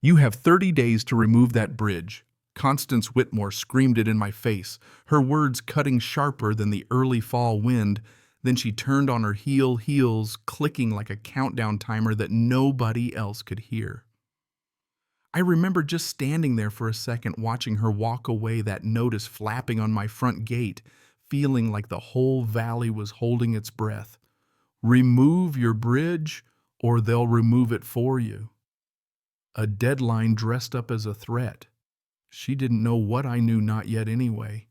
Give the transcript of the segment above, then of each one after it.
You have 30 days to remove that bridge. Constance Whitmore screamed it in my face, her words cutting sharper than the early fall wind. Then she turned on her heels, clicking like a countdown timer that nobody else could hear. I remember just standing there for a second, watching her walk away, that notice flapping on my front gate, feeling like the whole valley was holding its breath. Remove your bridge, or they'll remove it for you. A deadline dressed up as a threat. She didn't know what I knew not yet anyway.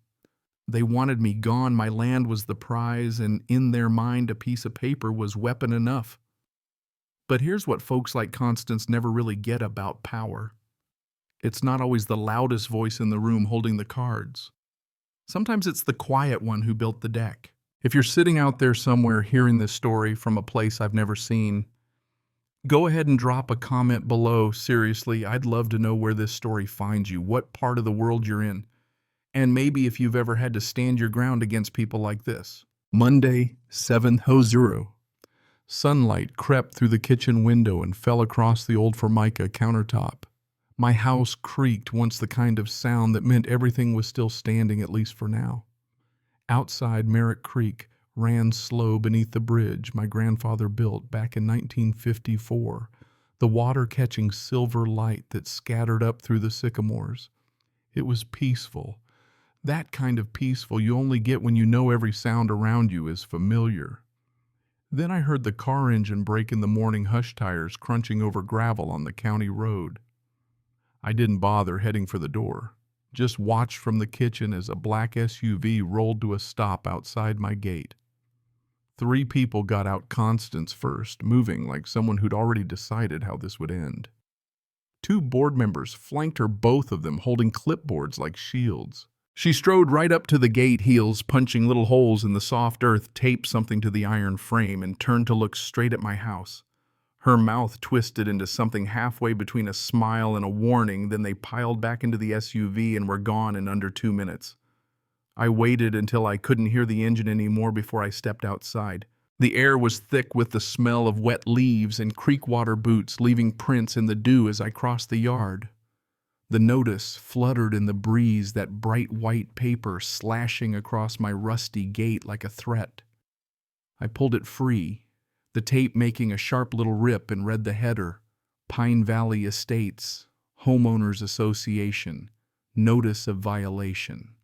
They wanted me gone, my land was the prize, and in their mind a piece of paper was weapon enough. But here's what folks like Constance never really get about power. It's not always the loudest voice in the room holding the cards. Sometimes it's the quiet one who built the deck. If you're sitting out there somewhere hearing this story from a place I've never seen, go ahead and drop a comment below. Seriously, I'd love to know where this story finds you, what part of the world you're in, and maybe if you've ever had to stand your ground against people like this. Monday, 7/0. Sunlight crept through the kitchen window and fell across the old Formica countertop. My house creaked, once the kind of sound that meant everything was still standing, at least for now. Outside, Merrick Creek ran slow beneath the bridge my grandfather built back in 1954, the water catching silver light that scattered up through the sycamores. It was peaceful. That kind of peaceful you only get when you know every sound around you is familiar. Then I heard the car engine brake in the morning hush tires crunching over gravel on the county road. I didn't bother heading for the door, just watched from the kitchen as a black SUV rolled to a stop outside my gate. 3 people got out, Constance first, moving like someone who'd already decided how this would end. 2 board members flanked her, both of them holding clipboards like shields. She strode right up to the gate, heels punching little holes in the soft earth, taped something to the iron frame, and turned to look straight at my house. Her mouth twisted into something halfway between a smile and a warning, then they piled back into the SUV and were gone in under 2 minutes. I waited until I couldn't hear the engine anymore before I stepped outside. The air was thick with the smell of wet leaves and creek water boots, leaving prints in the dew as I crossed the yard. The notice fluttered in the breeze, that bright white paper slashing across my rusty gate like a threat. I pulled it free, the tape making a sharp little rip, and read the header: Pine Valley Estates, Homeowners Association, Notice of Violation.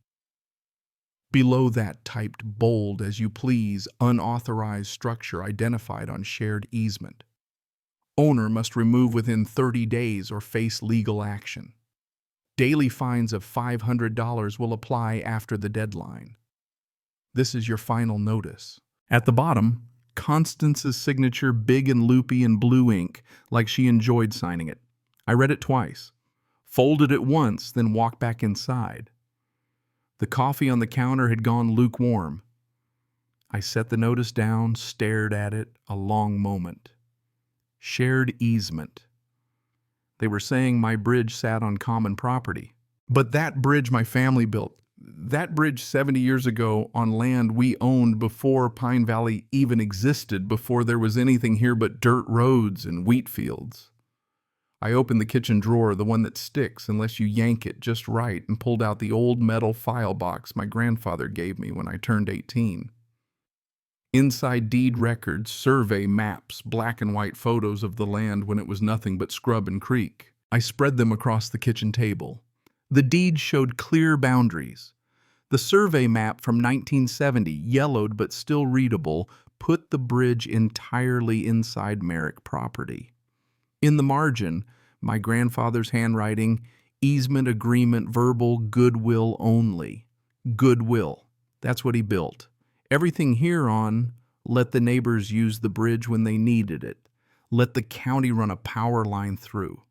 Below that, typed bold as you please, unauthorized structure identified on shared easement. Owner must remove within 30 days or face legal action. Daily fines of $500 will apply after the deadline. This is your final notice. At the bottom, Constance's signature, big and loopy in blue ink, like she enjoyed signing it. I read it twice, folded it once, then walked back inside. The coffee on the counter had gone lukewarm. I set the notice down, stared at it a long moment. Shared easement. They were saying my bridge sat on common property. But that bridge my family built, that bridge 70 years ago on land we owned before Pine Valley even existed, before there was anything here but dirt roads and wheat fields. I opened the kitchen drawer, the one that sticks unless you yank it just right, and pulled out the old metal file box my grandfather gave me when I turned 18. Inside, deed records, survey maps, black and white photos of the land when it was nothing but scrub and creek. I spread them across the kitchen table. The deed showed clear boundaries. The survey map from 1970, yellowed but still readable, put the bridge entirely inside Merrick property. In the margin, my grandfather's handwriting: easement agreement, verbal, goodwill only. Goodwill. That's what he built. Everything here on: let the neighbors use the bridge when they needed it. Let the county run a power line through.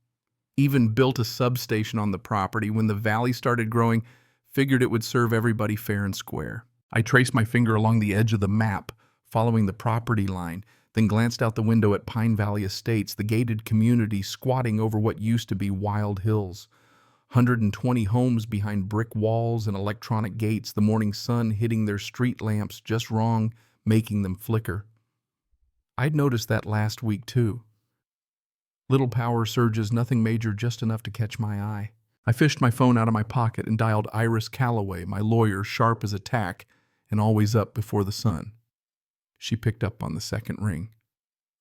Even built a substation on the property when the valley started growing. Figured it would serve everybody fair and square. I traced my finger along the edge of the map, following the property line, then glanced out the window at Pine Valley Estates, the gated community squatting over what used to be wild hills. 120 homes behind brick walls and electronic gates, the morning sun hitting their street lamps just wrong, making them flicker. I'd noticed that last week too. Little power surges, nothing major, just enough to catch my eye. I fished my phone out of my pocket and dialed Iris Calloway, my lawyer, sharp as a tack and always up before the sun. She picked up on the second ring.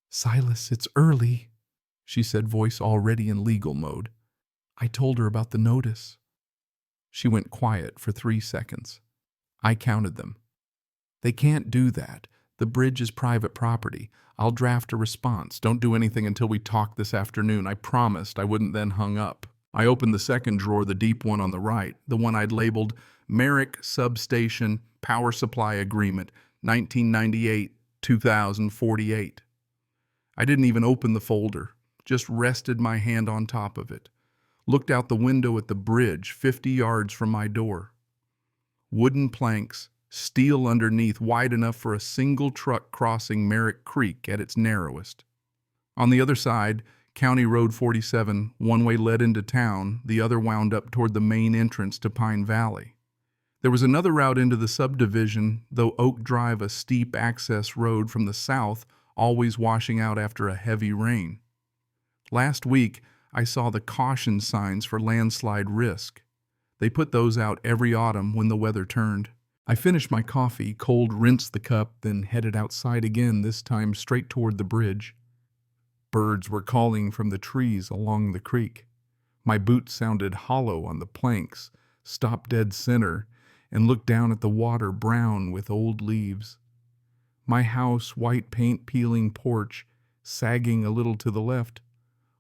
"Silas, it's early," she said, voice already in legal mode. "I told her about the notice." She went quiet for 3 seconds. I counted them. "They can't do that. The bridge is private property. I'll draft a response. Don't do anything until we talk this afternoon." I promised I wouldn't, then hung up. I opened the second drawer, the deep one on the right, the one I'd labeled Merrick Substation Power Supply Agreement, 1998-2048. I didn't even open the folder, just rested my hand on top of it. Looked out the window at the bridge 50 yards from my door. Wooden planks, steel underneath, wide enough for a single truck crossing Merrick Creek at its narrowest. On the other side, County Road 47, one way led into town, the other wound up toward the main entrance to Pine Valley. There was another route into the subdivision, though Oak Drive, a steep access road from the south, always washing out after a heavy rain. Last week, I saw the caution signs for landslide risk. They put those out every autumn when the weather turned. I finished my coffee, cold rinsed the cup, then headed outside again, this time straight toward the bridge. Birds were calling from the trees along the creek. My boots sounded hollow on the planks, stopped dead center, and looked down at the water brown with old leaves. My house, white paint peeling porch, sagging a little to the left,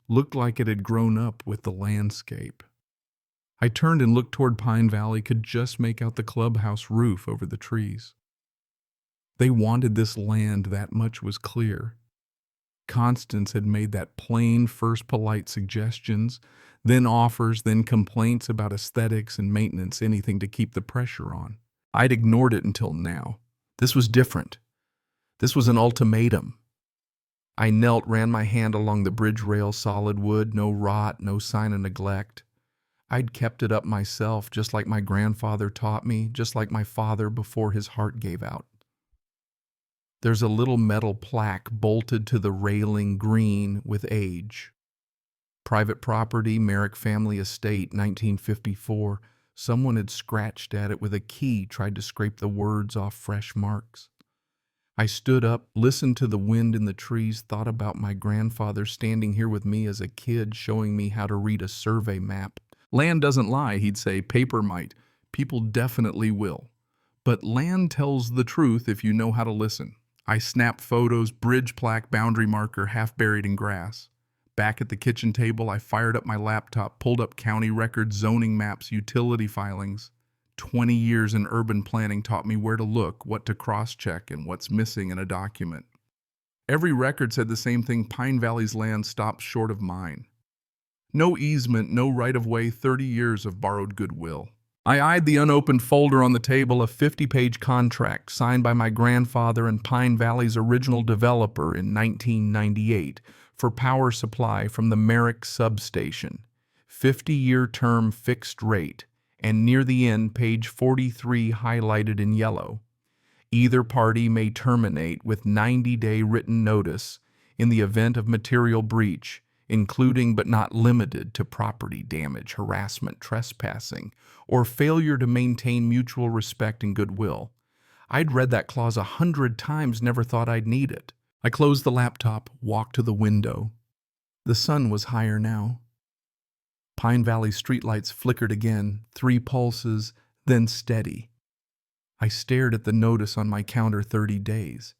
looked like it had grown up with the landscape. I turned and looked toward Pine Valley, could just make out the clubhouse roof over the trees. They wanted this land, that much was clear. Constance had made that plain, first polite suggestions, then offers, then complaints about aesthetics and maintenance, anything to keep the pressure on. I'd ignored it until now. This was different. This was an ultimatum. I knelt, ran my hand along the bridge rail, solid wood, no rot, no sign of neglect. I'd kept it up myself, just like my grandfather taught me, just like my father before his heart gave out. There's a little metal plaque bolted to the railing, green with age. Private property, Merrick family estate, 1954. Someone had scratched at it with a key, tried to scrape the words off fresh marks. I stood up, listened to the wind in the trees, thought about my grandfather standing here with me as a kid, showing me how to read a survey map. Land doesn't lie, he'd say. Paper might. People definitely will. But land tells the truth if you know how to listen. I snapped photos, bridge plaque, boundary marker, half buried in grass. Back at the kitchen table, I fired up my laptop, pulled up county records, zoning maps, utility filings. 20 years in urban planning taught me where to look, what to cross-check, and what's missing in a document. Every record said the same thing: Pine Valley's land stops short of mine. No easement, no right-of-way, 30 years of borrowed goodwill. I eyed the unopened folder on the table, a 50-page contract signed by my grandfather and Pine Valley's original developer in 1998 for power supply from the Merrick substation. 50-year term fixed rate, and near the end, page 43 highlighted in yellow. Either party may terminate with 90-day written notice in the event of material breach, including but not limited to property damage, harassment, trespassing, or failure to maintain mutual respect and goodwill. I'd read that clause 100 times, never thought I'd need it. I closed the laptop, walked to the window. The sun was higher now. Pine Valley streetlights flickered again, 3 pulses, then steady. I stared at the notice on my counter, 30 days.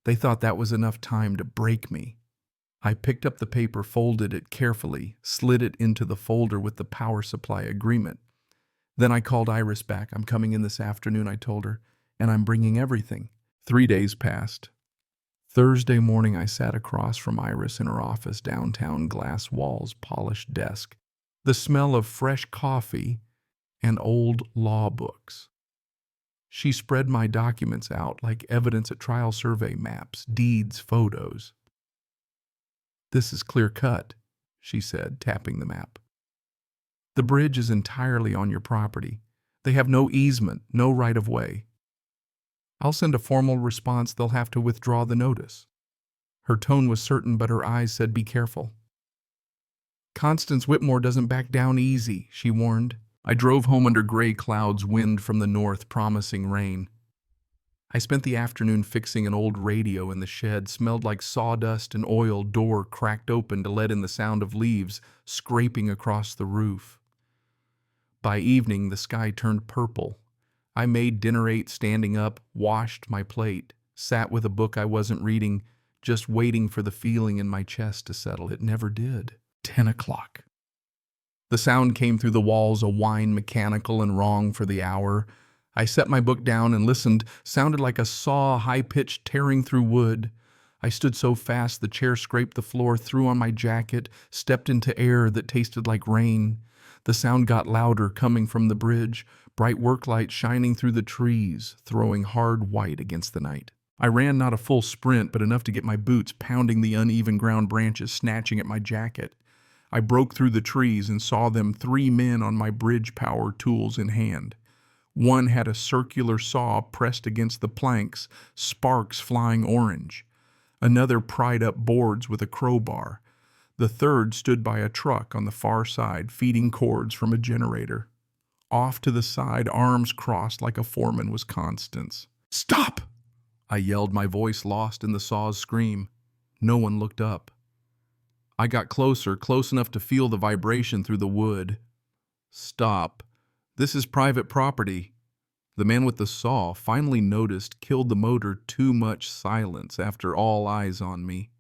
They thought that was enough time to break me. I picked up the paper, folded it carefully, slid it into the folder with the power supply agreement. Then I called Iris back. "I'm coming in this afternoon," I told her, "and I'm bringing everything." 3 days passed. Thursday morning, I sat across from Iris in her office downtown, glass walls, polished desk, the smell of fresh coffee and old law books. She spread my documents out like evidence at trial: survey maps, deeds, photos. "This is clear cut," she said, tapping the map. "The bridge is entirely on your property. They have no easement, no right-of-way. I'll send a formal response. They'll have to withdraw the notice." Her tone was certain, but her eyes said, "Be careful." Constance Whitmore doesn't back down easy, she warned. I drove home under gray clouds, wind from the north promising rain. I spent the afternoon fixing an old radio in the shed, smelled like sawdust and oil, door cracked open to let in the sound of leaves scraping across the roof. By evening, the sky turned purple. I made dinner, ate standing up, washed my plate, sat with a book I wasn't reading, just waiting for the feeling in my chest to settle. It never did. 10 o'clock. The sound came through the walls, a whine mechanical and wrong for the hour. I set my book down and listened, sounded like a saw, high-pitched, tearing through wood. I stood so fast the chair scraped the floor, threw on my jacket, stepped into air that tasted like rain. The sound got louder, coming from the bridge, bright work lights shining through the trees, throwing hard white against the night. I ran not a full sprint, but enough to get my boots pounding the uneven ground, branches snatching at my jacket. I broke through the trees and saw them, 3 men on my bridge power tools in hand. One had a circular saw pressed against the planks, sparks flying orange. Another pried up boards with a crowbar. The third stood by a truck on the far side, feeding cords from a generator. Off to the side, arms crossed like a foreman, was Constance. "Stop!" I yelled, my voice lost in the saw's scream. No one looked up. I got closer, close enough to feel the vibration through the wood. "Stop. This is private property." The man with the saw, finally noticed, killed the motor. Too much silence after all eyes on me.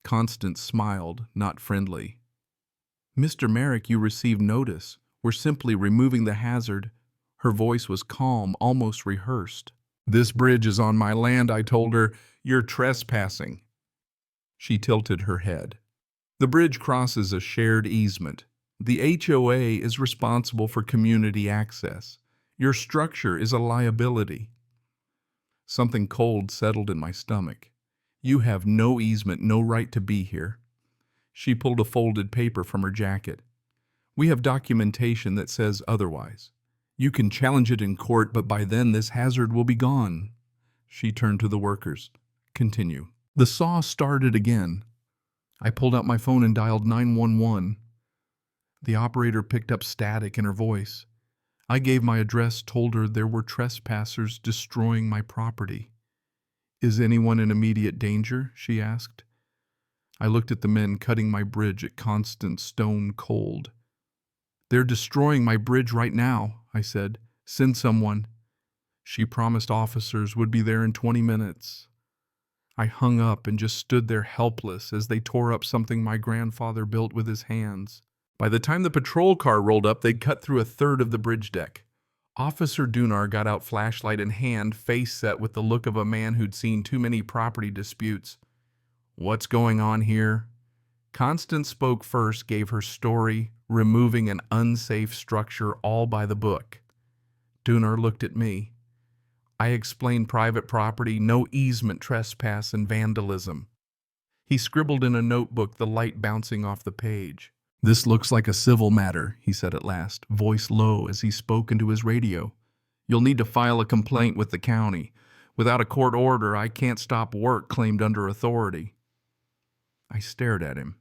Constance smiled, not friendly. "Mr. Merrick, you received notice. We're simply removing the hazard." Her voice was calm, almost rehearsed. "This bridge is on my land," I told her. "You're trespassing." She tilted her head. "The bridge crosses a shared easement. The HOA is responsible for community access. Your structure is a liability." Something cold settled in my stomach. "You have no easement, no right to be here." She pulled a folded paper from her jacket. "We have documentation that says otherwise. You can challenge it in court, but by then this hazard will be gone." She turned to the workers. "Continue." The saw started again. I pulled out my phone and dialed 911. The operator picked up static in her voice. I gave my address, told her there were trespassers destroying my property. "Is anyone in immediate danger?" she asked. I looked at the men cutting my bridge at Constance, stone cold. "They're destroying my bridge right now," I said. "Send someone." She promised officers would be there in 20 minutes. I hung up and just stood there helpless as they tore up something my grandfather built with his hands. By the time the patrol car rolled up, they'd cut through a third of the bridge deck. Officer Dunar got out, flashlight in hand, face set with the look of a man who'd seen too many property disputes. "What's going on here?" Constance spoke first, gave her story, removing an unsafe structure all by the book. Dunar looked at me. I explained private property, no easement, trespass, and vandalism. He scribbled in a notebook, the light bouncing off the page. "This looks like a civil matter," he said at last, voice low as he spoke into his radio. "You'll need to file a complaint with the county. Without a court order, I can't stop work claimed under authority." I stared at him.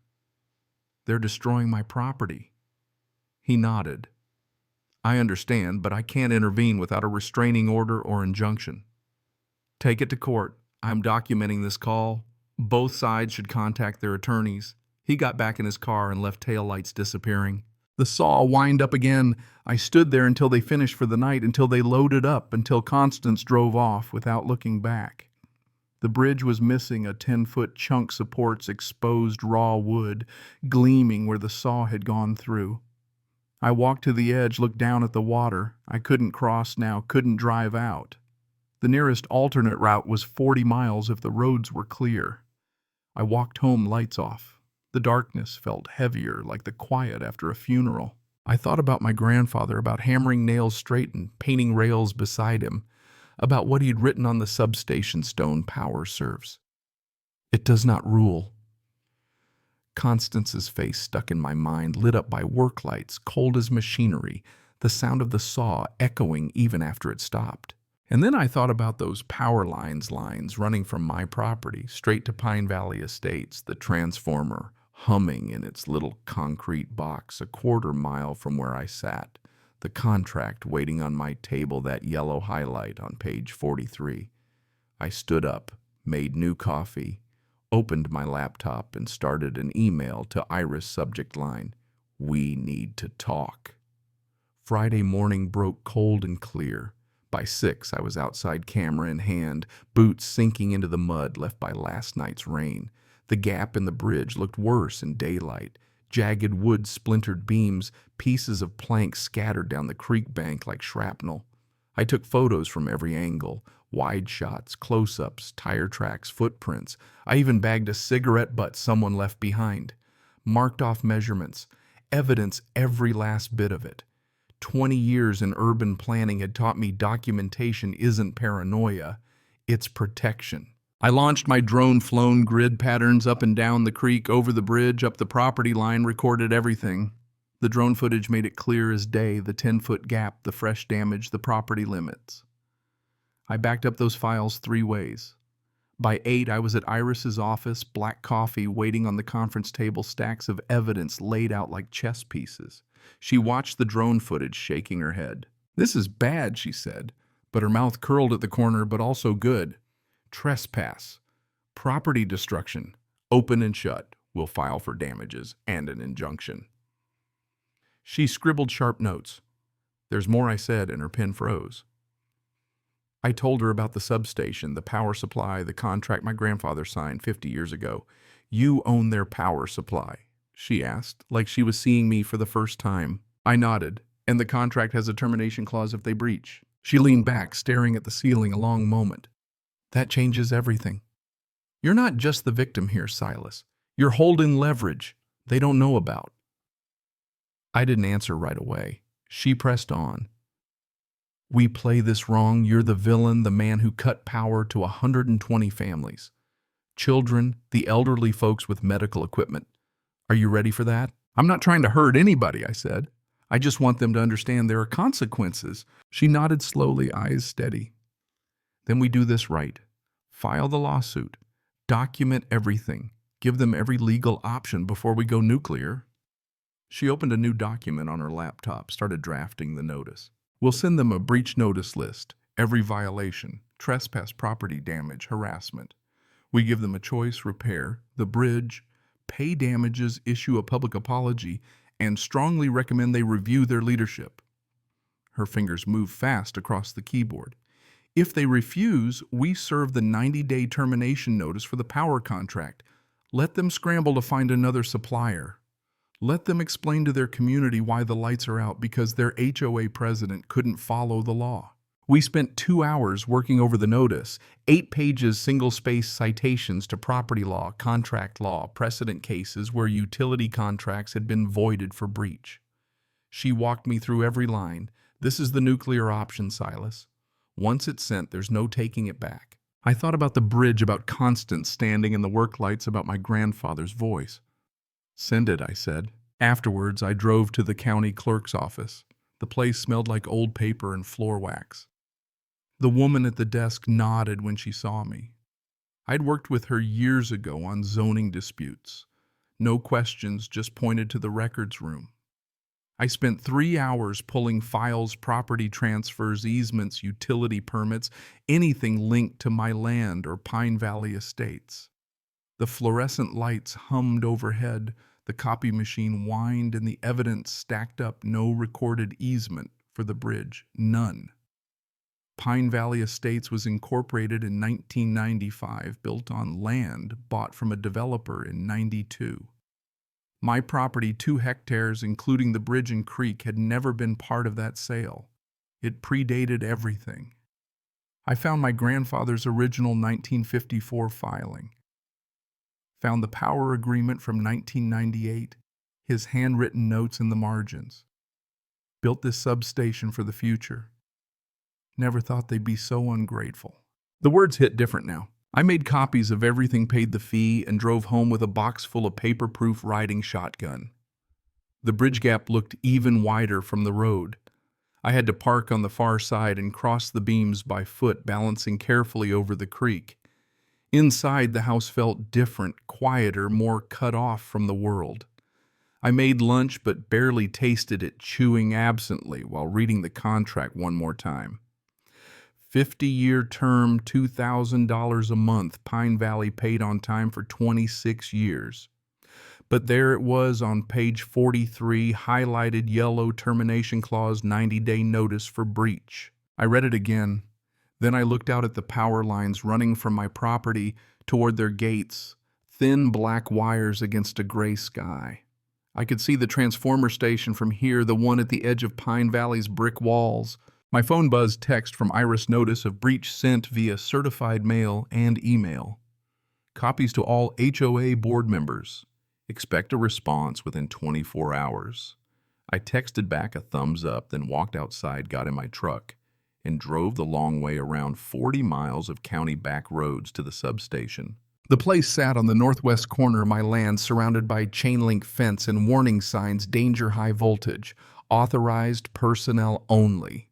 "They're destroying my property." He nodded. "I understand, but I can't intervene without a restraining order or injunction." "Take it to court. I'm documenting this call. Both sides should contact their attorneys." He got back in his car and left taillights disappearing. The saw whined up again. I stood there until they finished for the night, until they loaded up, until Constance drove off without looking back. The bridge was missing a 10-foot chunk, supports exposed raw wood, gleaming where the saw had gone through. I walked to the edge, looked down at the water. I couldn't cross now, couldn't drive out. The nearest alternate route was 40 miles if the roads were clear. I walked home, lights off. The darkness felt heavier, like the quiet after a funeral. I thought about my grandfather, about hammering nails straight and painting rails beside him, about what he'd written on the substation stone, "Power serves. It does not rule." Constance's face stuck in my mind, lit up by work lights, cold as machinery, the sound of the saw echoing even after it stopped. And then I thought about those power lines running from my property straight to Pine Valley Estates, the transformer humming in its little concrete box a quarter mile from where I sat, the contract waiting on my table, that yellow highlight on page 43. I stood up, made new coffee, opened my laptop, and started an email to Iris, subject line, "We need to talk." Friday morning broke cold and clear. By 6, I was outside, camera in hand, boots sinking into the mud left by last night's rain. The gap in the bridge looked worse in daylight. Jagged wood, splintered beams, pieces of plank scattered down the creek bank like shrapnel. I took photos from every angle, wide shots, close-ups, tire tracks, footprints. I even bagged a cigarette butt someone left behind. Marked off measurements, evidence every last bit of it. 20 years in urban planning had taught me documentation isn't paranoia, it's protection. I launched my drone-flown grid patterns up and down the creek, over the bridge, up the property line, recorded everything. The drone footage made it clear as day, the 10-foot gap, the fresh damage, the property limits. I backed up those files 3 ways. By 8, I was at Iris's office, black coffee, waiting on the conference table, stacks of evidence laid out like chess pieces. She watched the drone footage, shaking her head. "This is bad," she said, but her mouth curled at the corner, "but also good. Trespass, property destruction, open and shut. We'll file for damages and an injunction." She scribbled sharp notes. "There's more," I said, and her pen froze. I told her about the substation, the power supply, the contract my grandfather signed 50 years ago. "You own their power supply?" she asked, like she was seeing me for the first time. I nodded. "And the contract has a termination clause if they breach." She leaned back, staring at the ceiling a long moment. "That changes everything. You're not just the victim here, Silas. You're holding leverage they don't know about." I didn't answer right away. She pressed on. "We play this wrong. You're the villain, the man who cut power to 120 families. Children, the elderly folks with medical equipment. Are you ready for that?" "I'm not trying to hurt anybody," I said. "I just want them to understand there are consequences." She nodded slowly, eyes steady. "Then we do this right. File the lawsuit. Document everything. Give them every legal option before we go nuclear." She opened a new document on her laptop, started drafting the notice. "We'll send them a breach notice list, every violation, trespass, property damage, harassment. We give them a choice: repair the bridge, pay damages, issue a public apology, and strongly recommend they review their leadership." Her fingers moved fast across the keyboard. "If they refuse, we serve the 90-day termination notice for the power contract. Let them scramble to find another supplier. Let them explain to their community why the lights are out because their HOA president couldn't follow the law." We spent 2 hours working over the notice, 8 pages single-space citations to property law, contract law, precedent cases where utility contracts had been voided for breach. She walked me through every line. "This is the nuclear option, Silas. Once it's sent, there's no taking it back." I thought about the bridge, about Constance standing in the work lights, about my grandfather's voice. "Send it," I said. Afterwards, I drove to the county clerk's office. The place smelled like old paper and floor wax. The woman at the desk nodded when she saw me. I'd worked with her years ago on zoning disputes. No questions, just pointed to the records room. I spent 3 hours pulling files, property transfers, easements, utility permits, anything linked to my land or Pine Valley estates. The fluorescent lights hummed overhead, the copy machine whined, and the evidence stacked up. No recorded easement for the bridge, none. Pine Valley Estates was incorporated in 1995, built on land bought from a developer in 92. My property, 2 hectares, including the bridge and creek, had never been part of that sale. It predated everything. I found my grandfather's original 1954 filing. Found the power agreement from 1998, his handwritten notes in the margins. Built this substation for the future. Never thought they'd be so ungrateful. The words hit different now. I made copies of everything, paid the fee, and drove home with a box full of paper-proof riding shotgun. The bridge gap looked even wider from the road. I had to park on the far side and cross the beams by foot, balancing carefully over the creek. Inside, the house felt different, quieter, more cut off from the world. I made lunch but barely tasted it, chewing absently while reading the contract one more time. 50-year term, $2,000 a month. Pine Valley paid on time for 26 years. But there it was on page 43, highlighted yellow termination clause, 90-day notice for breach. I read it again. Then I looked out at the power lines running from my property toward their gates, thin black wires against a gray sky. I could see the transformer station from here, the one at the edge of Pine Valley's brick walls. My phone buzzed text from Iris, notice of breach sent via certified mail and email. Copies to all HOA board members. Expect a response within 24 hours. I texted back a thumbs up, then walked outside, got in my truck, and drove the long way around 40 miles of county back roads to the substation. The place sat on the northwest corner of my land, surrounded by chain-link fence and warning signs, danger high voltage, authorized personnel only.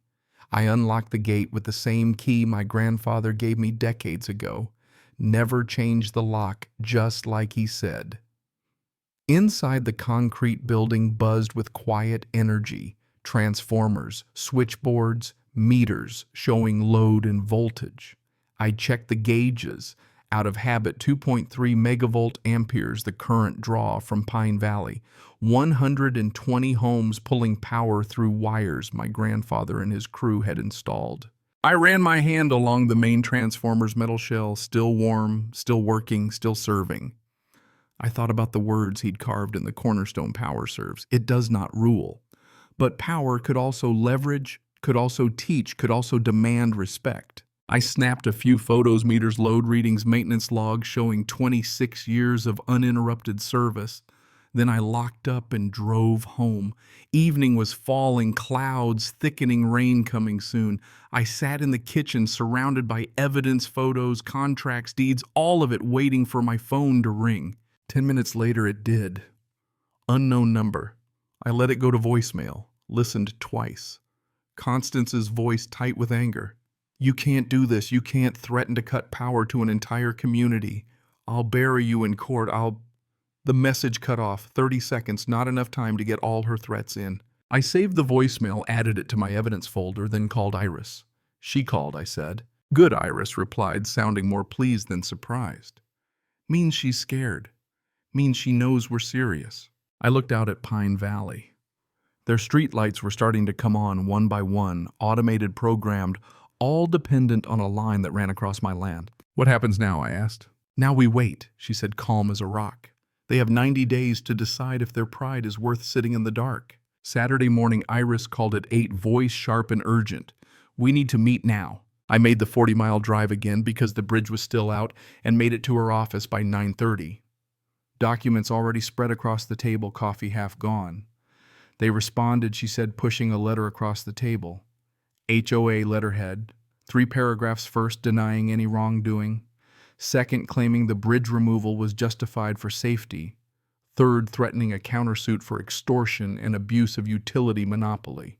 I unlocked the gate with the same key my grandfather gave me decades ago. Never changed the lock, just like he said. Inside, the concrete building buzzed with quiet energy, transformers, switchboards, meters showing load and voltage. I checked the gauges. Out of habit, 2.3 megavolt amperes, the current draw from Pine Valley. 120 homes pulling power through wires my grandfather and his crew had installed. I ran my hand along the main transformer's metal shell, still warm, still working, still serving. I thought about the words he'd carved in the cornerstone power serves. It does not rule. But power could also leverage, could also teach, could also demand respect. I snapped a few photos, meters, load readings, maintenance logs showing 26 years of uninterrupted service. Then I locked up and drove home. Evening was falling, clouds, thickening rain coming soon. I sat in the kitchen surrounded by evidence, photos, contracts, deeds, all of it waiting for my phone to ring. 10 minutes later it did. Unknown number. I let it go to voicemail, listened twice. Constance's voice tight with anger. You can't do this. You can't threaten to cut power to an entire community. I'll bury you in court. The message cut off. 30 seconds, not enough time to get all her threats in. I saved the voicemail, added it to my evidence folder, then called Iris. She called, I said. Good, Iris replied, sounding more pleased than surprised. Means she's scared. Means she knows we're serious. I looked out at Pine Valley. Their streetlights were starting to come on one by one, automated, programmed, all dependent on a line that ran across my land. What happens now? I asked. Now we wait, she said, calm as a rock. They have 90 days to decide if their pride is worth sitting in the dark. Saturday morning, Iris called at 8, voice sharp and urgent. We need to meet now. I made the 40-mile drive again because the bridge was still out and made it to her office by 9:30. Documents already spread across the table, coffee half gone. They responded, she said, pushing a letter across the table. HOA letterhead. 3 paragraphs. First, denying any wrongdoing. Second, claiming the bridge removal was justified for safety. Third, threatening a countersuit for extortion and abuse of utility monopoly.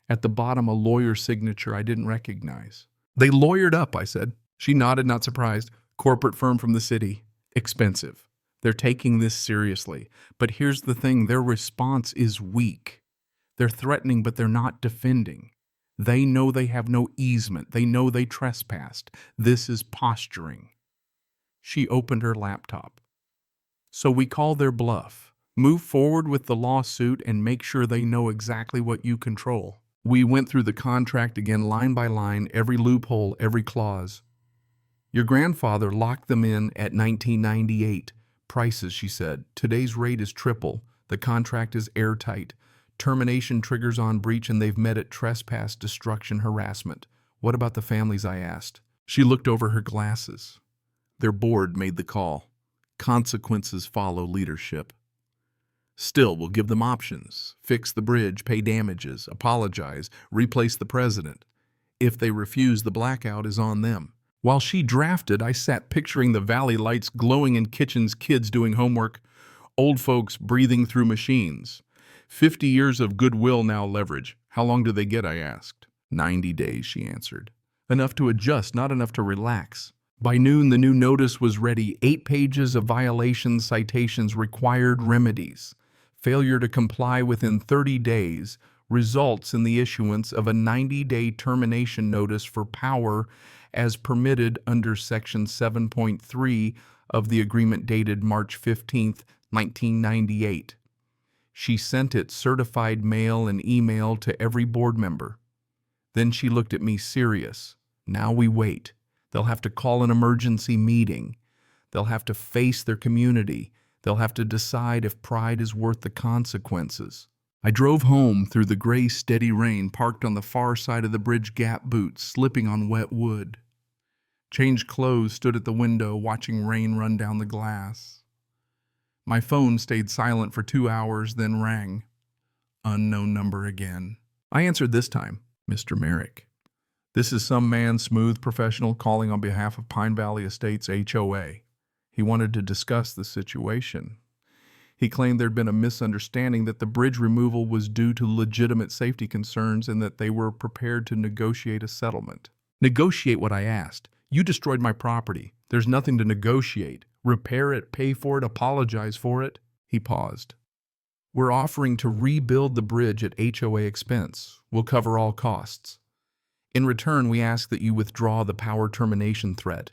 At the bottom, a lawyer's signature I didn't recognize. They lawyered up, I said. She nodded, not surprised. Corporate firm from the city. Expensive. They're taking this seriously. But here's the thing, their response is weak. They're threatening, but they're not defending. They know they have no easement. They know they trespassed. This is posturing. She opened her laptop. So we call their bluff. Move forward with the lawsuit and make sure they know exactly what you control. We went through the contract again, line by line, every loophole, every clause. Your grandfather locked them in at 1998. Prices, she said. Today's rate is triple. The contract is airtight. Termination triggers on breach and they've met it. Trespass, destruction, harassment. What about the families? I asked. She looked over her glasses. Their board made the call. Consequences follow leadership. Still, we'll give them options. Fix the bridge, pay damages, apologize, replace the president. If they refuse, the blackout is on them. While she drafted, I sat picturing the valley lights glowing in kitchens, kids doing homework, old folks breathing through machines. 50 years of goodwill now leverage. How long do they get? I asked. 90 days, she answered. Enough to adjust, not enough to relax. By noon, the new notice was ready. 8 pages of violations, citations, required remedies. Failure to comply within 30 days results in the issuance of a 90-day termination notice for power as permitted under Section 7.3 of the agreement dated March 15, 1998. She sent it certified mail and email to every board member. Then she looked at me serious. Now we wait. They'll have to call an emergency meeting. They'll have to face their community. They'll have to decide if pride is worth the consequences. I drove home through the gray, steady rain, parked on the far side of the bridge gap boots, slipping on wet wood. Changed clothes, stood at the window, watching rain run down the glass. My phone stayed silent for 2 hours, then rang. Unknown number again. I answered this time, Mr. Merrick. This is some man, smooth professional, calling on behalf of Pine Valley Estates HOA. He wanted to discuss the situation. He claimed there'd been a misunderstanding that the bridge removal was due to legitimate safety concerns and that they were prepared to negotiate a settlement. Negotiate what I asked. You destroyed my property. There's nothing to negotiate. Repair it, pay for it, apologize for it. He paused. We're offering to rebuild the bridge at HOA expense. We'll cover all costs. In return, we ask that you withdraw the power termination threat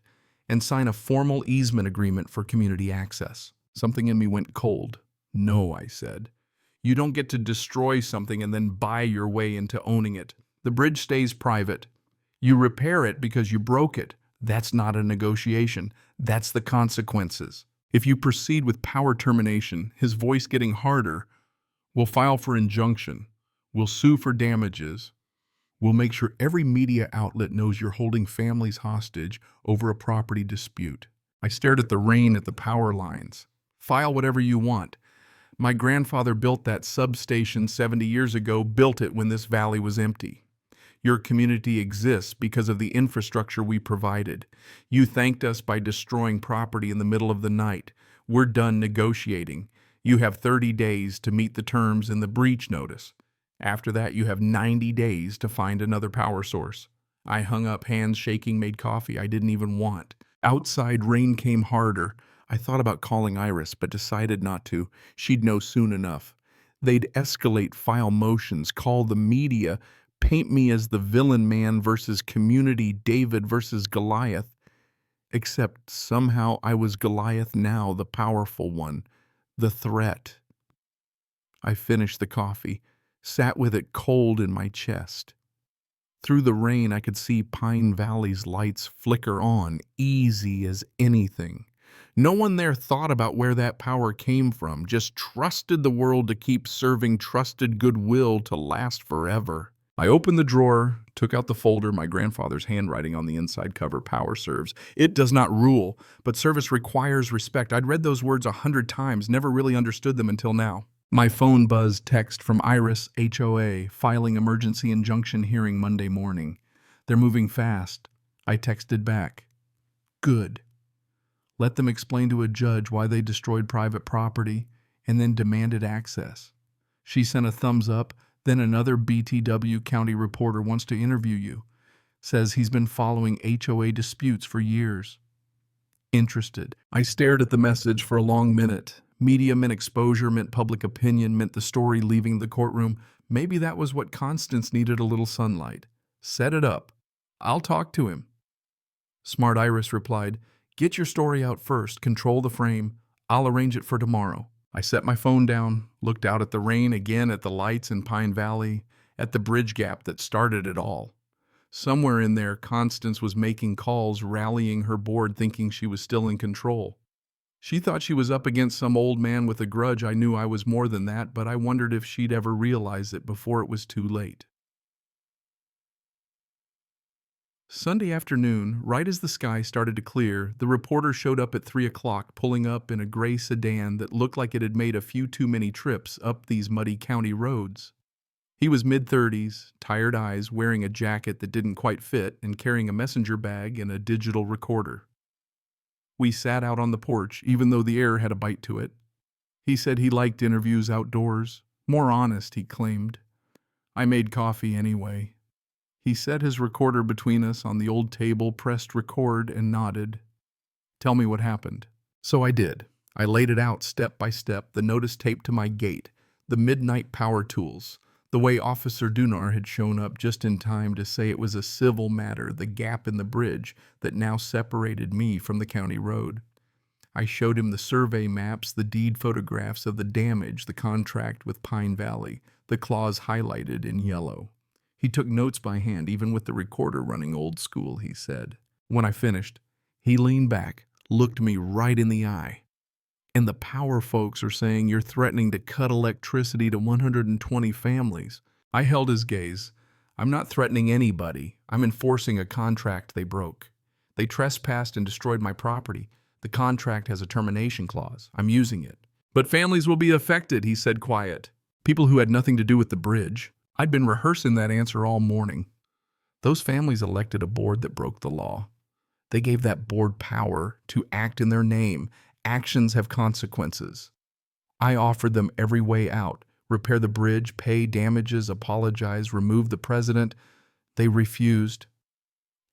and sign a formal easement agreement for community access. Something in me went cold. No, I said. You don't get to destroy something and then buy your way into owning it. The bridge stays private. You repair it because you broke it. That's not a negotiation. That's the consequences. If you proceed with power termination, his voice getting harder, we'll file for injunction. We'll sue for damages. We'll make sure every media outlet knows you're holding families hostage over a property dispute. I stared at the rain at the power lines. File whatever you want. My grandfather built that substation 70 years ago, built it when this valley was empty. Your community exists because of the infrastructure we provided. You thanked us by destroying property in the middle of the night. We're done negotiating. You have 30 days to meet the terms in the breach notice. After that, you have 90 days to find another power source. I hung up, hands shaking, made coffee I didn't even want. Outside, rain came harder. I thought about calling Iris, but decided not to. She'd know soon enough. They'd escalate, file motions, call the media, paint me as the villain man versus community David versus Goliath. Except somehow I was Goliath now, the powerful one, the threat. I finished the coffee, sat with it cold in my chest. Through the rain, I could see Pine Valley's lights flicker on, easy as anything. No one there thought about where that power came from, just trusted the world to keep serving trusted goodwill to last forever. I opened the drawer, took out the folder, my grandfather's handwriting on the inside cover, Power Serves. It does not rule, but service requires respect. I'd read those words 100 times, never really understood them until now. My phone buzzed, text from Iris, HOA, filing emergency injunction hearing Monday morning. They're moving fast. I texted back. Good. Let them explain to a judge why they destroyed private property and then demanded access. She sent a thumbs up. Then another BTW county reporter wants to interview you. Says he's been following HOA disputes for years. Interested. I stared at the message for a long minute. Media meant exposure, meant public opinion, meant the story leaving the courtroom. Maybe that was what Constance needed, a little sunlight. Set it up. I'll talk to him. Smart Iris replied, get your story out first, control the frame. I'll arrange it for tomorrow. I set my phone down, looked out at the rain again, at the lights in Pine Valley, at the bridge gap that started it all. Somewhere in there, Constance was making calls, rallying her board, thinking she was still in control. She thought she was up against some old man with a grudge. I knew I was more than that, but I wondered if she'd ever realize it before it was too late. Sunday afternoon, right as the sky started to clear, the reporter showed up at 3 o'clock, pulling up in a gray sedan that looked like it had made a few too many trips up these muddy county roads. He was mid-30s, tired eyes, wearing a jacket that didn't quite fit, and carrying a messenger bag and a digital recorder. We sat out on the porch, even though the air had a bite to it. He said he liked interviews outdoors. More honest, he claimed. I made coffee anyway. He set his recorder between us on the old table, pressed record, and nodded. Tell me what happened. So I did. I laid it out step by step, the notice taped to my gate, the midnight power tools, the way Officer Dunar had shown up just in time to say it was a civil matter, the gap in the bridge that now separated me from the county road. I showed him the survey maps, the deed photographs of the damage, the contract with Pine Valley, the clause highlighted in yellow. He took notes by hand, even with the recorder running old school, he said. When I finished, he leaned back, looked me right in the eye. And the power folks are saying you're threatening to cut electricity to 120 families. I held his gaze. I'm not threatening anybody. I'm enforcing a contract they broke. They trespassed and destroyed my property. The contract has a termination clause. I'm using it. But families will be affected, he said quiet. People who had nothing to do with the bridge. I'd been rehearsing that answer all morning. Those families elected a board that broke the law. They gave that board power to act in their name. Actions have consequences. I offered them every way out. Repair the bridge, pay damages, apologize, remove the president. They refused.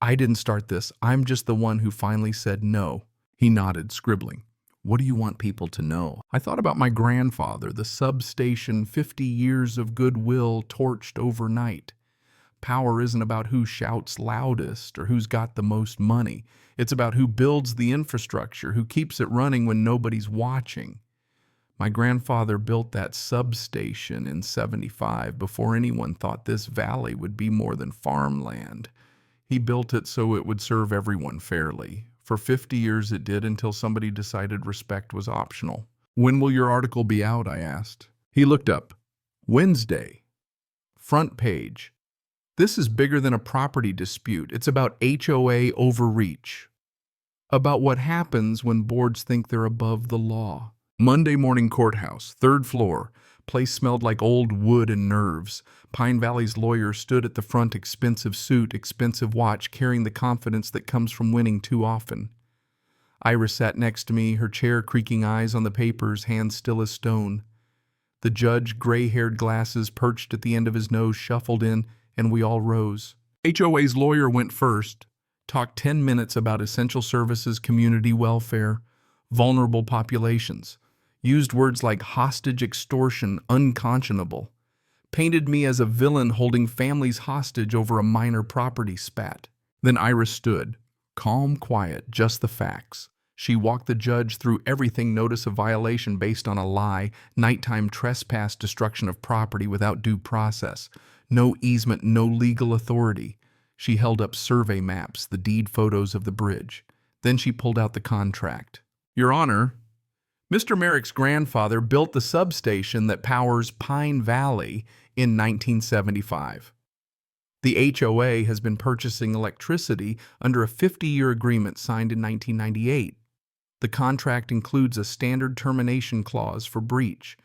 I didn't start this. I'm just the one who finally said no. He nodded, scribbling. What do you want people to know? I thought about my grandfather, the substation, 50 years of goodwill torched overnight. Power isn't about who shouts loudest or who's got the most money. It's about who builds the infrastructure, who keeps it running when nobody's watching. My grandfather built that substation in '75 before anyone thought this valley would be more than farmland. He built it so it would serve everyone fairly. For 50 years it did, until somebody decided respect was optional. When will your article be out? I asked. He looked up. Wednesday. Front page. This is bigger than a property dispute. It's about HOA overreach. About what happens when boards think they're above the law. Monday morning courthouse, 3rd floor. Place smelled like old wood and nerves. Pine Valley's lawyer stood at the front, expensive suit, expensive watch, carrying the confidence that comes from winning too often. Iris sat next to me, her chair creaking, eyes on the papers, hands still as stone. The judge, gray-haired, glasses perched at the end of his nose, shuffled in, and we all rose. HOA's lawyer went first, talked 10 minutes about essential services, community welfare, vulnerable populations, used words like hostage extortion, unconscionable, painted me as a villain holding families hostage over a minor property spat. Then Iris stood, calm, quiet, just the facts. She walked the judge through everything: notice of violation based on a lie, nighttime trespass, destruction of property without due process, no easement, no legal authority. She held up survey maps, the deed photos of the bridge. Then she pulled out the contract. Your Honor, Mr. Merrick's grandfather built the substation that powers Pine Valley in 1975. The HOA has been purchasing electricity under a 50-year agreement signed in 1998. The contract includes a standard termination clause for breach.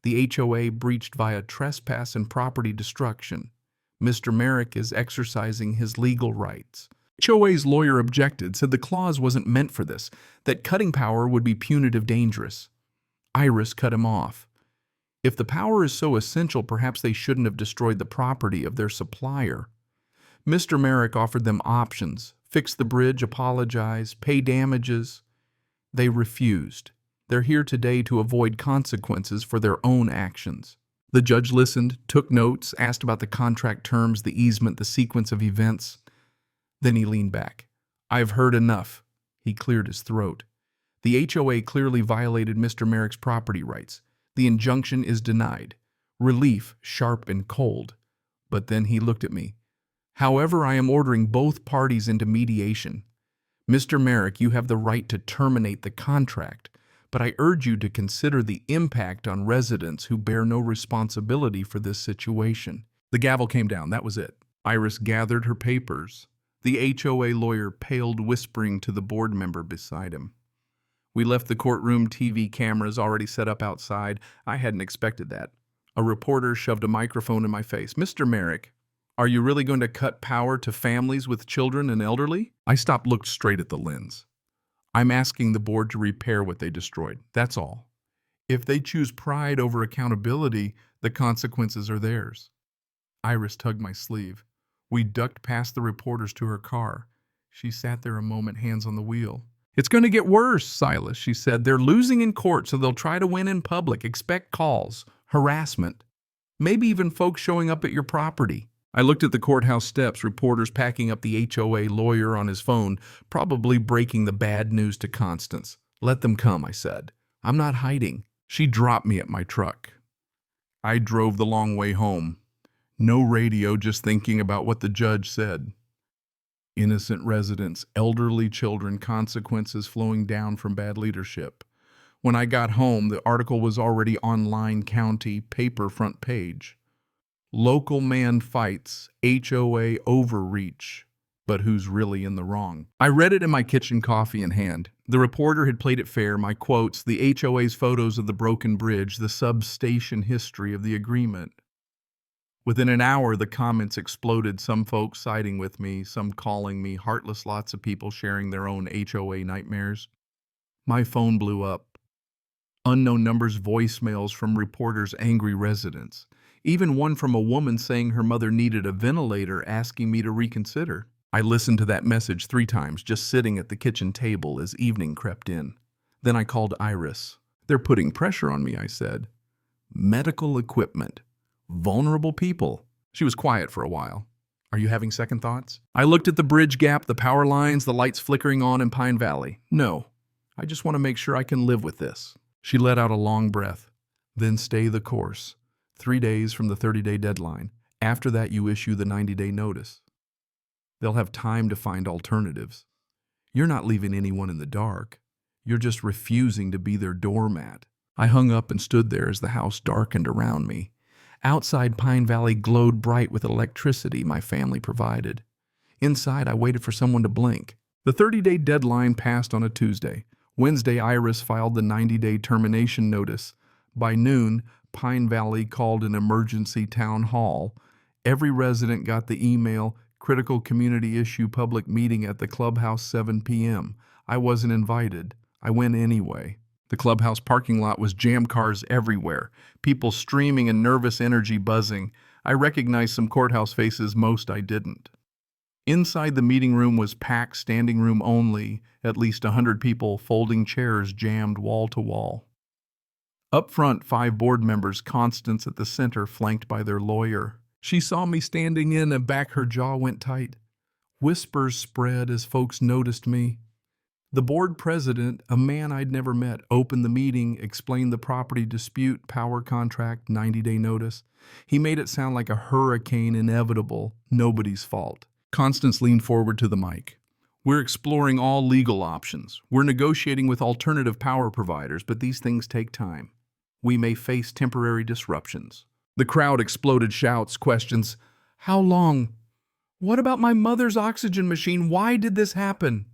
The HOA breached via trespass and property destruction. Mr. Merrick is exercising his legal rights. HOA's lawyer objected, said the clause wasn't meant for this, that cutting power would be punitive, dangerous. Iris cut him off. If the power is so essential, perhaps they shouldn't have destroyed the property of their supplier. Mr. Merrick offered them options: fix the bridge, apologize, pay damages. They refused. They're here today to avoid consequences for their own actions. The judge listened, took notes, asked about the contract terms, the easement, the sequence of events. Then he leaned back. I've heard enough. He cleared his throat. The HOA clearly violated Mr. Merrick's property rights. The injunction is denied. Relief, sharp and cold. But then he looked at me. However, I am ordering both parties into mediation. Mr. Merrick, you have the right to terminate the contract, but I urge you to consider the impact on residents who bear no responsibility for this situation. The gavel came down. That was it. Iris gathered her papers. The HOA lawyer paled, whispering to the board member beside him. We left the courtroom, TV cameras already set up outside. I hadn't expected that. A reporter shoved a microphone in my face. Mr. Merrick, are you really going to cut power to families with children and elderly? I stopped, looked straight at the lens. I'm asking the board to repair what they destroyed. That's all. If they choose pride over accountability, the consequences are theirs. Iris tugged my sleeve. We ducked past the reporters to her car. She sat there a moment, hands on the wheel. "It's going to get worse, Silas," she said. "They're losing in court, so they'll try to win in public. Expect calls, harassment, maybe even folks showing up at your property." I looked at the courthouse steps, reporters packing up, the HOA lawyer on his phone, probably breaking the bad news to Constance. "Let them come," I said. "I'm not hiding." She dropped me at my truck. I drove the long way home. No radio, just thinking about what the judge said. Innocent residents, elderly children, consequences flowing down from bad leadership. When I got home, the article was already online, county paper front page. Local man fights, HOA overreach, but who's really in the wrong? I read it in my kitchen, coffee in hand. The reporter had played it fair, my quotes, the HOA's photos of the broken bridge, the substation history of the agreement. Within an hour, the comments exploded, some folks siding with me, some calling me heartless, lots of people sharing their own HOA nightmares. My phone blew up. Unknown numbers, voicemails from reporters, angry residents. Even one from a woman saying her mother needed a ventilator, asking me to reconsider. I listened to that message 3 times, just sitting at the kitchen table as evening crept in. Then I called Iris. "They're putting pressure on me," I said. "Medical equipment. Vulnerable people." She was quiet for a while. "Are you having second thoughts?" I looked at the bridge gap, the power lines, the lights flickering on in Pine Valley. "No. I just want to make sure I can live with this." She let out a long breath. "Then stay the course. 3 days from the 30-day deadline. After that, you issue the 90-day notice. They'll have time to find alternatives. You're not leaving anyone in the dark. You're just refusing to be their doormat." I hung up and stood there as the house darkened around me. Outside, Pine Valley glowed bright with electricity my family provided. Inside, I waited for someone to blink. The 30-day deadline passed on a Tuesday. Wednesday, Iris filed the 90-day termination notice. By noon, Pine Valley called an emergency town hall. Every resident got the email, "Critical community issue public meeting at the clubhouse 7 p.m. I wasn't invited. I went anyway. The clubhouse parking lot was jammed, cars everywhere, people streaming and nervous energy buzzing. I recognized some courthouse faces, most I didn't. Inside, the meeting room was packed, standing room only, at least 100 people, folding chairs jammed wall to wall. Up front, 5 board members, Constance at the center, flanked by their lawyer. She saw me standing in and back, her jaw went tight. Whispers spread as folks noticed me. The board president, a man I'd never met, opened the meeting, explained the property dispute, power contract, 90-day notice. He made it sound like a hurricane, inevitable, nobody's fault. Constance leaned forward to the mic. "We're exploring all legal options. We're negotiating with alternative power providers, but these things take time. We may face temporary disruptions." The crowd exploded, shouts, questions. "How long? What about my mother's oxygen machine? Why did this happen?"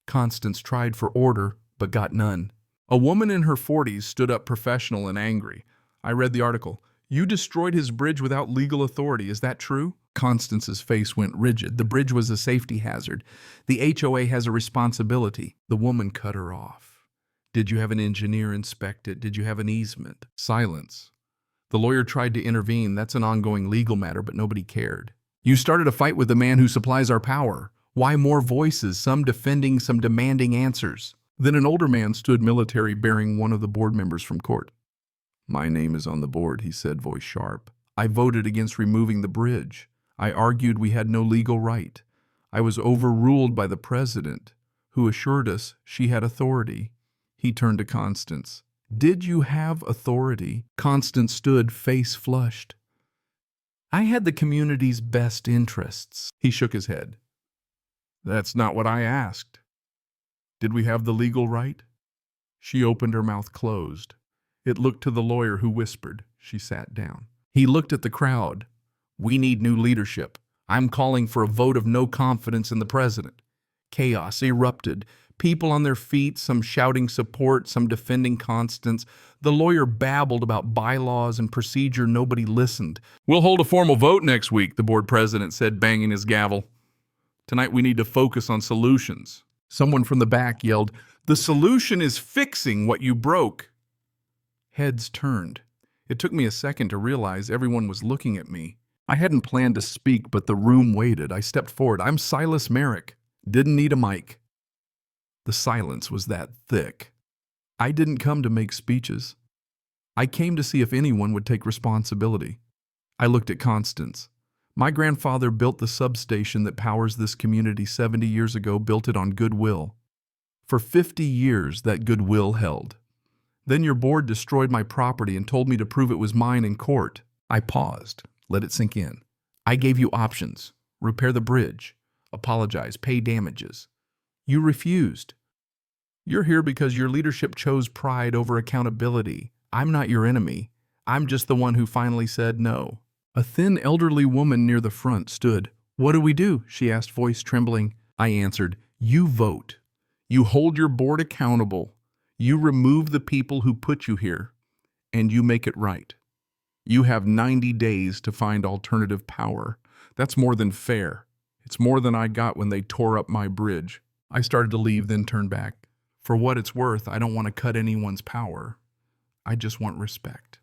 Constance tried for order, but got none. A woman in her 40s stood up, professional and angry. I read the article. "You destroyed his bridge without legal authority. Is that true?" Constance's face went rigid. "The bridge was a safety hazard. The HOA has a responsibility." The woman cut her off. "Did you have an engineer inspect it? Did you have an easement?" Silence. The lawyer tried to intervene. "That's an ongoing legal matter," but nobody cared. "You started a fight with the man who supplies our power. Why more voices, some defending, some demanding answers?" Then an older man stood, military, bearing one of the board members from court. "My name is on the board," he said, voice sharp. "I voted against removing the bridge. I argued we had no legal right. I was overruled by the president, who assured us she had authority." He turned to Constance. "Did you have authority?" Constance stood, face flushed. "I had the community's best interests." He shook his head. "That's not what I asked. Did we have the legal right?" She opened, her mouth closed. It looked to the lawyer, who whispered. She sat down. He looked at the crowd. "We need new leadership. I'm calling for a vote of no confidence in the president." Chaos erupted. People on their feet, some shouting support, some defending Constance. The lawyer babbled about bylaws and procedure. Nobody listened. "We'll hold a formal vote next week," the board president said, banging his gavel. "Tonight we need to focus on solutions." Someone from the back yelled, "The solution is fixing what you broke." Heads turned. It took me a second to realize everyone was looking at me. I hadn't planned to speak, but the room waited. I stepped forward. I'm Silas Merrick. Didn't need a mic. The silence was that thick. I didn't come to make speeches. I came to see if anyone would take responsibility. I looked at Constance. My grandfather built the substation that powers this community 70 years ago, built it on goodwill. For 50 years, that goodwill held. Then your board destroyed my property and told me to prove it was mine in court. I paused. Let it sink in. I gave you options. Repair the bridge. Apologize. Pay damages. You refused. You're here because your leadership chose pride over accountability. I'm not your enemy. I'm just the one who finally said no. A thin, elderly woman near the front stood. What do we do? She asked, voice trembling. I answered, you vote. You hold your board accountable. You remove the people who put you here, and you make it right. You have 90 days to find alternative power. That's more than fair. It's more than I got when they tore up my bridge. I started to leave, then turned back. For what it's worth, I don't want to cut anyone's power. I just want respect.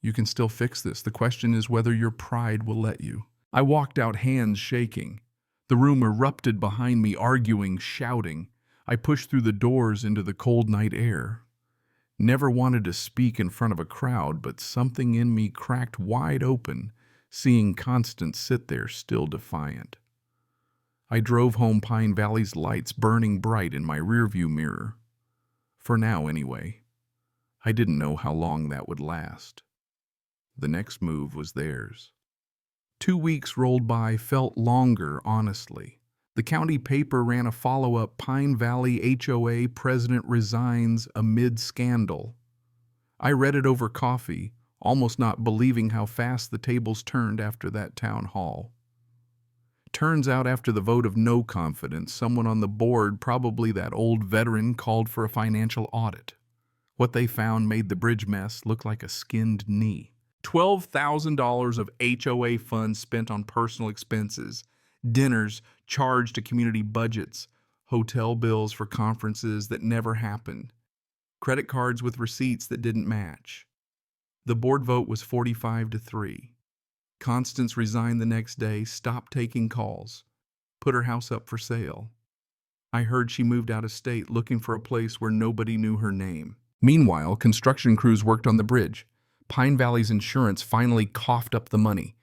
You can still fix this. The question is whether your pride will let you. I walked out, hands shaking. The room erupted behind me, arguing, shouting. I pushed through the doors into the cold night air. Never wanted to speak in front of a crowd, but something in me cracked wide open, seeing Constance sit there still defiant. I drove home, Pine Valley's lights burning bright in my rearview mirror. For now, anyway. I didn't know how long that would last. The next move was theirs. 2 weeks rolled by, felt longer, honestly. The county paper ran a follow-up, Pine Valley HOA president resigns amid scandal. I read it over coffee, almost not believing how fast the tables turned after that town hall. Turns out after the vote of no confidence, someone on the board, probably that old veteran, called for a financial audit. What they found made the bridge mess look like a skinned knee. $12,000 of HOA funds spent on personal expenses, dinners charged to community budgets, hotel bills for conferences that never happened, credit cards with receipts that didn't match. The board vote was 45-3. Constance resigned the next day, stopped taking calls, put her house up for sale. I heard she moved out of state looking for a place where nobody knew her name. Meanwhile, construction crews worked on the bridge. Pine Valley's insurance finally coughed up the money.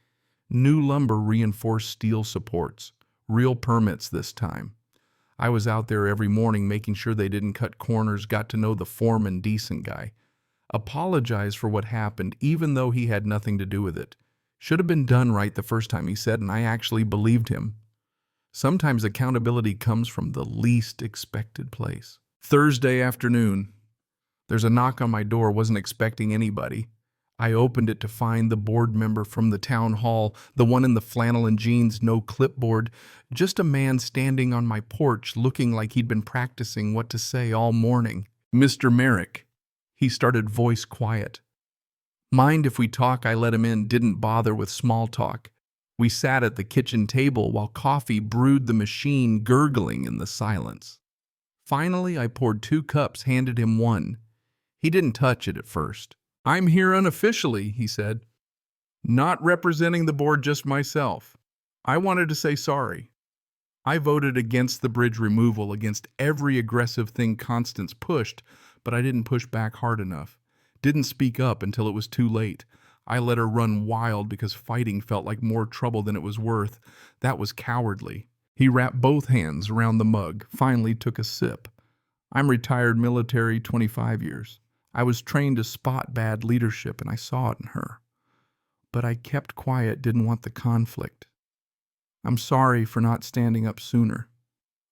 New lumber reinforced steel supports. Real permits this time. I was out there every morning making sure they didn't cut corners, got to know the foreman, decent guy. Apologized for what happened, even though he had nothing to do with it. Should have been done right the first time, he said, and I actually believed him. Sometimes accountability comes from the least expected place. Thursday afternoon. There's a knock on my door, wasn't expecting anybody. I opened it to find the board member from the town hall, the one in the flannel and jeans, no clipboard, just a man standing on my porch looking like he'd been practicing what to say all morning. Mr. Merrick, he started, voice quiet. Mind if we talk? I let him in, didn't bother with small talk. We sat at the kitchen table while coffee brewed the machine, gurgling in the silence. Finally, I poured 2 cups, handed him one. He didn't touch it at first. I'm here unofficially, he said. Not representing the board, just myself. I wanted to say sorry. I voted against the bridge removal, against every aggressive thing Constance pushed, but I didn't push back hard enough. Didn't speak up until it was too late. I let her run wild because fighting felt like more trouble than it was worth. That was cowardly. He wrapped both hands around the mug, finally took a sip. I'm retired military, 25 years. I was trained to spot bad leadership, and I saw it in her. But I kept quiet, didn't want the conflict. I'm sorry for not standing up sooner.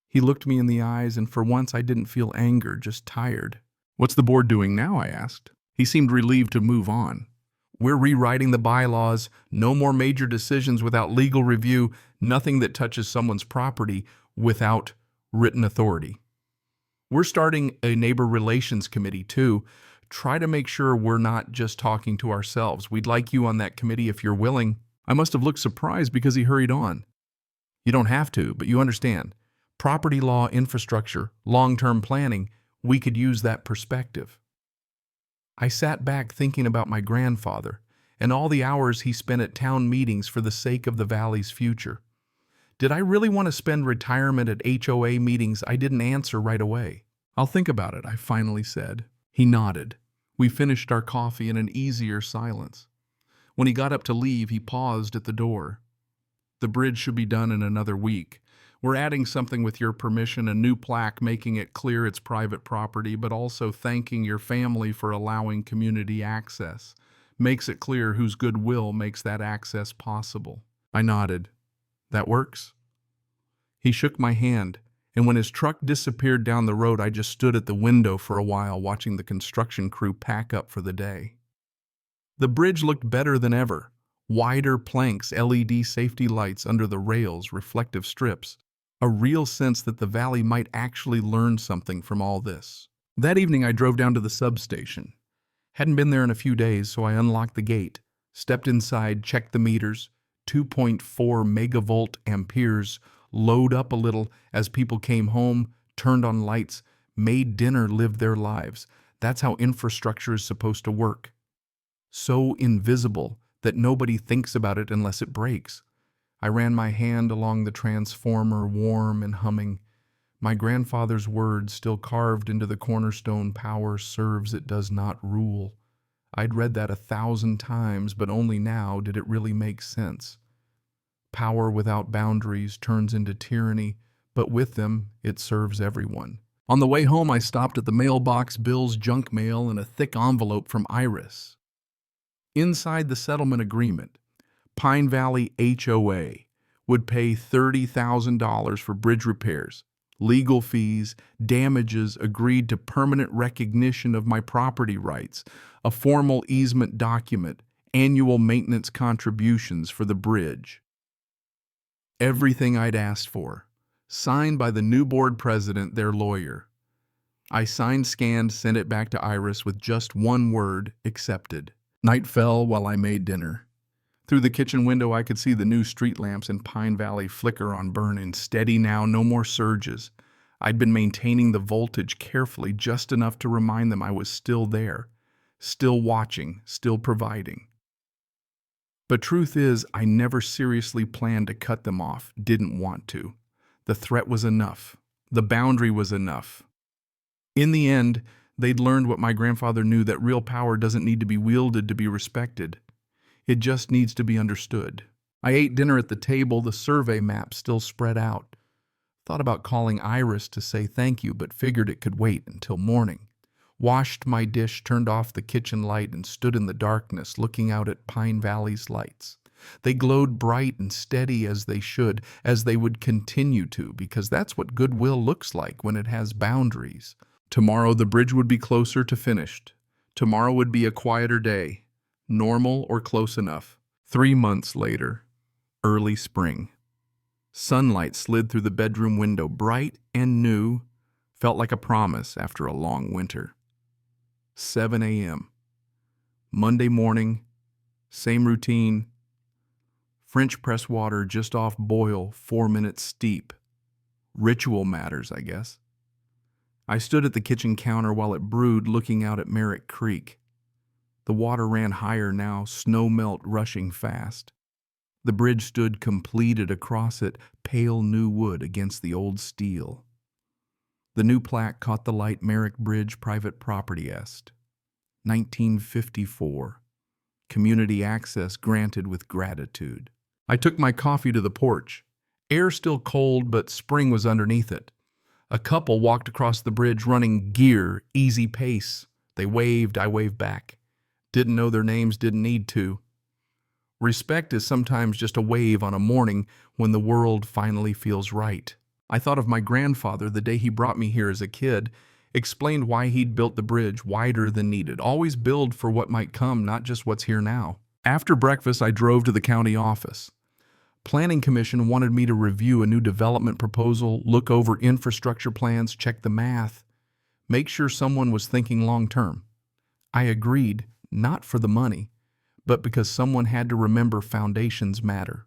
He looked me in the eyes, and for once I didn't feel anger, just tired. What's the board doing now? I asked. He seemed relieved to move on. We're rewriting the bylaws, no more major decisions without legal review, nothing that touches someone's property without written authority. We're starting a neighbor relations committee too. Try to make sure we're not just talking to ourselves. We'd like you on that committee if you're willing. I must have looked surprised because he hurried on. You don't have to, but you understand. Property law, infrastructure, long-term planning, we could use that perspective. I sat back thinking about my grandfather. and all the hours he spent at town meetings for the sake of the valley's future. Did I really want to spend retirement at HOA meetings? I didn't answer right away. "I'll think about it," I finally said. He nodded. We finished our coffee in an easier silence. When he got up to leave, he paused at the door. "The bridge should be done in another week. We're adding something with your permission, a new plaque making it clear it's private property, but also thanking your family for allowing community access. Makes it clear whose goodwill makes that access possible." I nodded. "That works?" He shook my hand, and when his truck disappeared down the road, I just stood at the window for a while watching the construction crew pack up for the day. The bridge looked better than ever. Wider planks, LED safety lights under the rails, reflective strips. A real sense that the valley might actually learn something from all this. That evening I drove down to the substation. Hadn't been there in a few days, so I unlocked the gate, stepped inside, checked the meters, 2.4 megavolt amperes, load up a little as people came home, turned on lights, made dinner, lived their lives. That's how infrastructure is supposed to work. So invisible that nobody thinks about it unless it breaks. I ran my hand along the transformer, warm and humming. My grandfather's words still carved into the cornerstone: "Power serves, it does not rule." I'd read that 1,000 times, but only now did it really make sense. Power without boundaries turns into tyranny, but with them, it serves everyone. On the way home, I stopped at the mailbox, Bill's junk mail, and a thick envelope from Iris. Inside the settlement agreement, Pine Valley HOA would pay $30,000 for bridge repairs, legal fees, damages, agreed to permanent recognition of my property rights, a formal easement document, annual maintenance contributions for the bridge. Everything I'd asked for, signed by the new board president, their lawyer. I signed, scanned, sent it back to Iris with just one word: accepted. Night fell while I made dinner. Through the kitchen window, I could see the new street lamps in Pine Valley flicker on burn-in. Steady now, no more surges. I'd been maintaining the voltage carefully, just enough to remind them I was still there, still watching, still providing. But truth is, I never seriously planned to cut them off, didn't want to. The threat was enough. The boundary was enough. In the end, they'd learned what my grandfather knew, that real power doesn't need to be wielded to be respected. It just needs to be understood. I ate dinner at the table, the survey map still spread out. Thought about calling Iris to say thank you, but figured it could wait until morning. Washed my dish, turned off the kitchen light, and stood in the darkness looking out at Pine Valley's lights. They glowed bright and steady, as they should, as they would continue to, because that's what goodwill looks like when it has boundaries. Tomorrow the bridge would be closer to finished. Tomorrow would be a quieter day. Normal or close enough. 3 months later, early spring. Sunlight slid through the bedroom window, bright and new, felt like a promise after a long winter. 7 a.m. Monday morning, same routine. French press water just off boil, 4 minutes steep. Ritual matters, I guess. I stood at the kitchen counter while it brewed, looking out at Merrick Creek. The water ran higher now, snow melt rushing fast. The bridge stood completed across it, pale new wood against the old steel. The new plaque caught the light: Merrick Bridge, private property est. 1954. Community access granted with gratitude. I took my coffee to the porch. Air still cold, but spring was underneath it. A couple walked across the bridge running gear, easy pace. They waved, I waved back. Didn't know their names, didn't need to. Respect is sometimes just a wave on a morning when the world finally feels right. I thought of my grandfather the day he brought me here as a kid, explained why he'd built the bridge wider than needed. Always build for what might come, not just what's here now. After breakfast, I drove to the county office. Planning Commission wanted me to review a new development proposal, look over infrastructure plans, check the math, make sure someone was thinking long-term. I agreed, not for the money, but because someone had to remember foundations matter.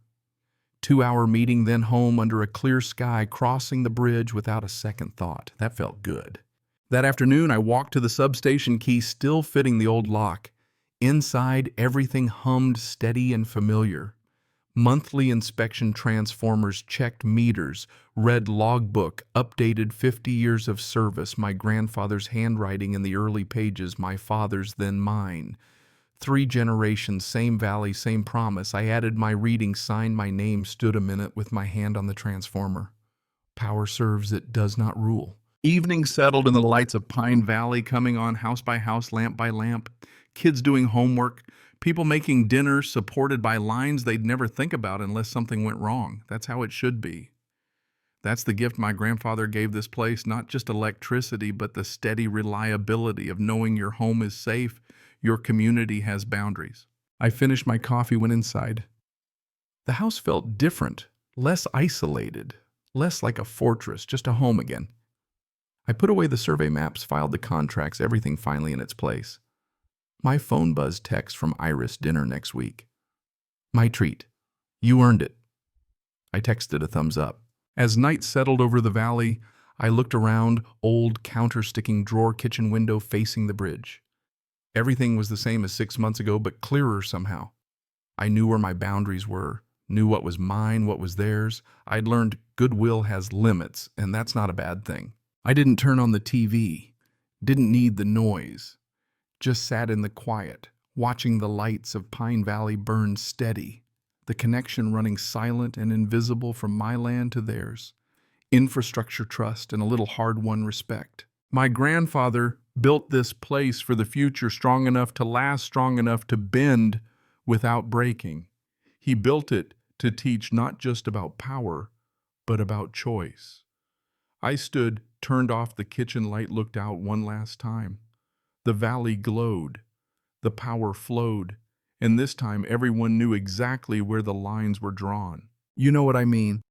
2-hour meeting, then home under a clear sky, crossing the bridge without a second thought. That felt good. That afternoon, I walked to the substation key, still fitting the old lock. Inside, everything hummed steady and familiar. Monthly inspection transformers checked meters, read logbook, updated 50 years of service, my grandfather's handwriting in the early pages, my father's, then mine. 3 generations, same valley, same promise. I added my reading, signed my name, stood a minute with my hand on the transformer. Power serves, it does not rule. Evening settled and the lights of Pine Valley coming on house by house, lamp by lamp. Kids doing homework, people making dinner supported by lines they'd never think about unless something went wrong. That's how it should be. That's the gift my grandfather gave this place, not just electricity, but the steady reliability of knowing your home is safe, your community has boundaries. I finished my coffee, went inside. The house felt different, less isolated, less like a fortress, just a home again. I put away the survey maps, filed the contracts, everything finally in its place. My phone buzzed text from Iris, dinner next week. My treat. You earned it. I texted a thumbs up. As night settled over the valley, I looked around, old counter-sticking drawer kitchen window facing the bridge. Everything was the same as 6 months ago, but clearer somehow. I knew where my boundaries were, knew what was mine, what was theirs. I'd learned goodwill has limits, and that's not a bad thing. I didn't turn on the TV, didn't need the noise, just sat in the quiet, watching the lights of Pine Valley burn steady, the connection running silent and invisible from my land to theirs, infrastructure trust and a little hard-won respect. My grandfather built this place for the future, strong enough to last, strong enough to bend without breaking. He built it to teach not just about power, but about choice. I stood, turned off the kitchen light, looked out one last time. The valley glowed, the power flowed, and this time everyone knew exactly where the lines were drawn. You know what I mean?